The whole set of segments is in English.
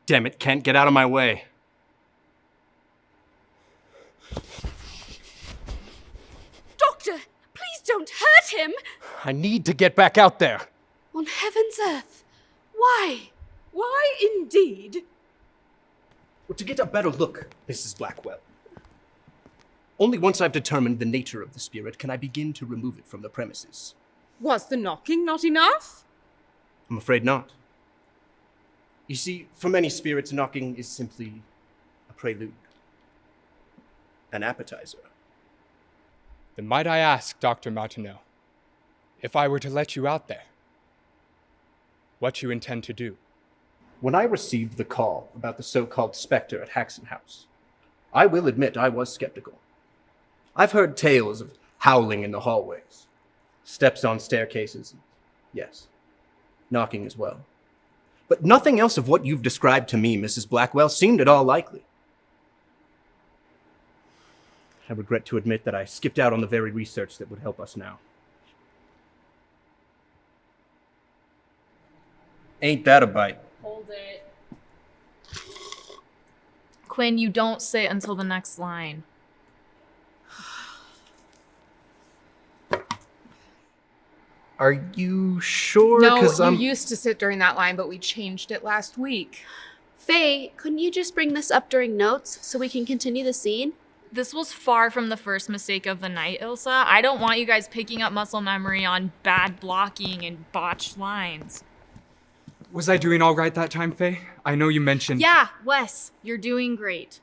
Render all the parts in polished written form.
damn it, Kent, get out of my way. Doctor, please don't hurt him! I need to get back out there. On heaven's earth, why? Why indeed? Well, to get a better look, Mrs. Blackwell. Only once I've determined the nature of the spirit can I begin to remove it from the premises. Was the knocking not enough? I'm afraid not. You see, for many spirits, knocking is simply a prelude, an appetizer. Then might I ask, Dr. Martineau, if I were to let you out there, what you intend to do? When I received the call about the so-called specter at Haxon House, I will admit I was skeptical. I've heard tales of howling in the hallways, steps on staircases, yes, knocking as well. But nothing else of what you've described to me, Mrs. Blackwell, seemed at all likely. I regret to admit that I skipped out on the very research that would help us now. Ain't that a bite? Hold it. Quinn, you don't say it until the next line. Are you sure? No, 'Cause you used to sit during that line, but we changed it last week. Faye, couldn't you just bring this up during notes so we can continue the scene? This was far from the first mistake of the night, Ilsa. I don't want you guys picking up muscle memory on bad blocking and botched lines. Was I doing all right that time, Faye? I know you mentioned... Yeah, Wes, you're doing great.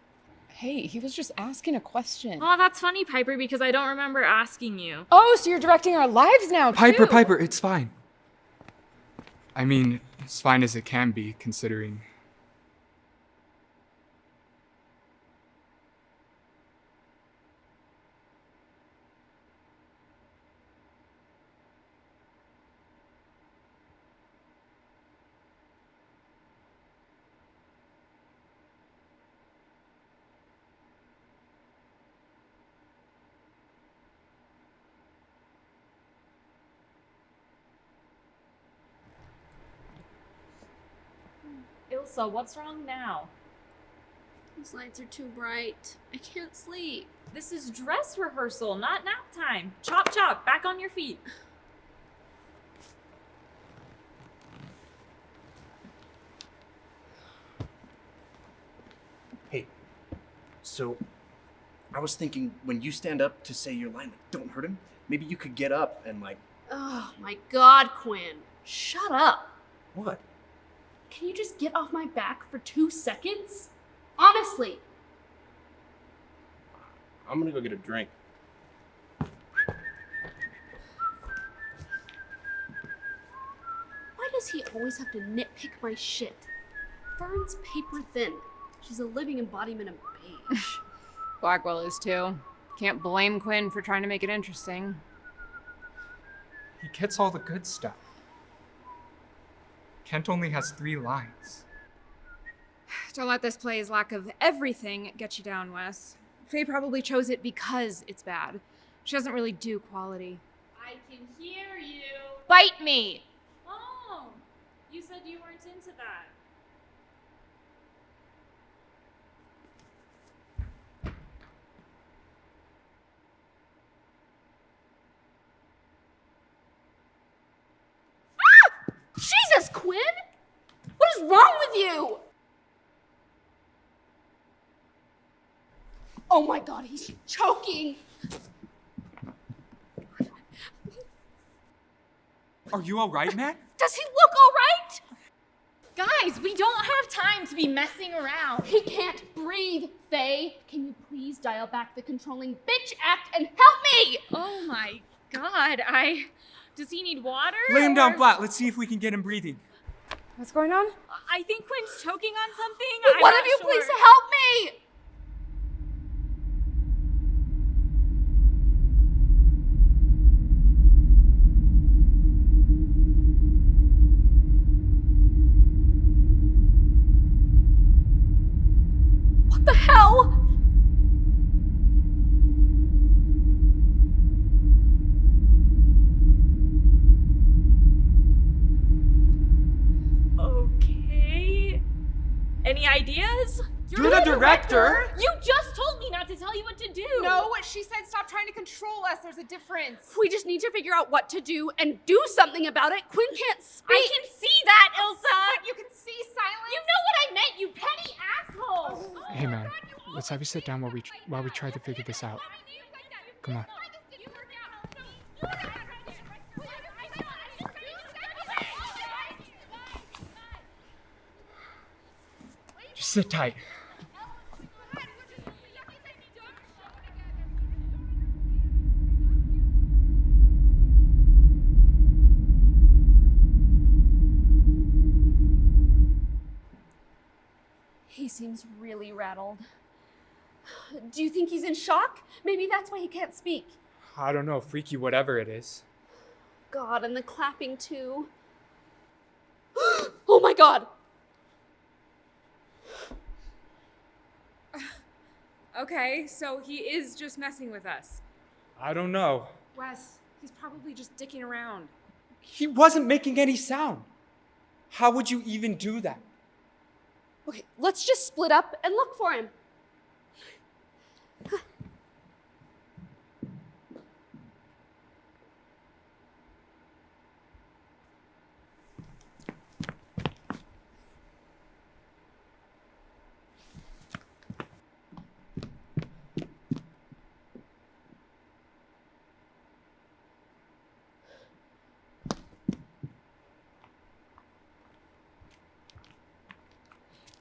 Hey, he was just asking a question. Oh, that's funny, Piper, because I don't remember asking you. Oh, so you're directing our lives now, too? Piper, it's fine. I mean, as fine as it can be, considering... Ilsa, what's wrong now? These lights are too bright. I can't sleep. This is dress rehearsal, not nap time. Chop chop, back on your feet. Hey, so I was thinking when you stand up to say your line, like, don't hurt him, maybe you could get up and like... Oh my God, Quinn. Shut up. What? Can you just get off my back for 2 seconds? Honestly. I'm gonna go get a drink. Why does he always have to nitpick my shit? Fern's paper thin. She's a living embodiment of beige. Blackwell is, too. Can't blame Quinn for trying to make it interesting. He gets all the good stuff. Kent only has 3 lines. Don't let this play's lack of everything get you down, Wes. Faye probably chose it because it's bad. She doesn't really do quality. I can hear you. Bite me! Oh, you said you weren't into that. Jesus, Quinn! What is wrong with you? Oh my God, he's choking! Are you all right, Matt? Does he look all right? Guys, we don't have time to be messing around. He can't breathe, Faye. Can you please dial back the controlling bitch act and help me? Oh my God, Does he need water? Lay him down or- flat. Let's see if we can get him breathing. What's going on? I think Quinn's choking on something. Will one of you please help me? What the hell? Okay. Any ideas? You're the director! You just told me not to tell you what to do. No, she said stop trying to control us. There's a difference. We just need to figure out what to do and do something about it. Quinn can't speak. I can see that, Ilsa. You can see silence. You know what I meant, you petty asshole. Hey man, let's have you sit down while we try to figure this out. Come on. Just sit tight. He seems really rattled. Do you think he's in shock? Maybe that's why he can't speak. I don't know, freaky whatever it is. God, and the clapping too. Oh my God! Okay, so he is just messing with us. I don't know. Wes, he's probably just dicking around. He wasn't making any sound. How would you even do that? Okay, let's just split up and look for him.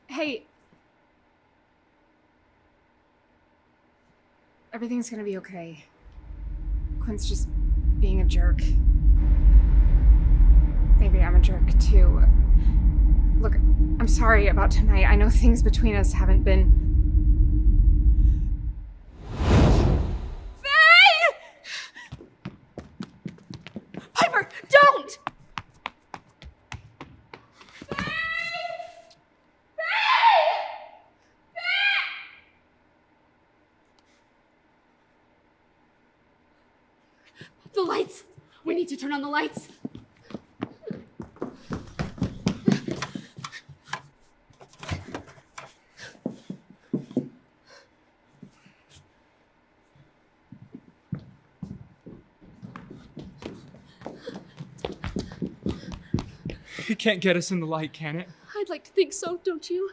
Hey. Everything's gonna be okay. Quinn's just being a jerk. Maybe I'm a jerk too. Look, I'm sorry about tonight. I know things between us haven't been... Piper, don't! The lights! We need to turn on the lights. It can't get us in the light, can it? I'd like to think so, don't you?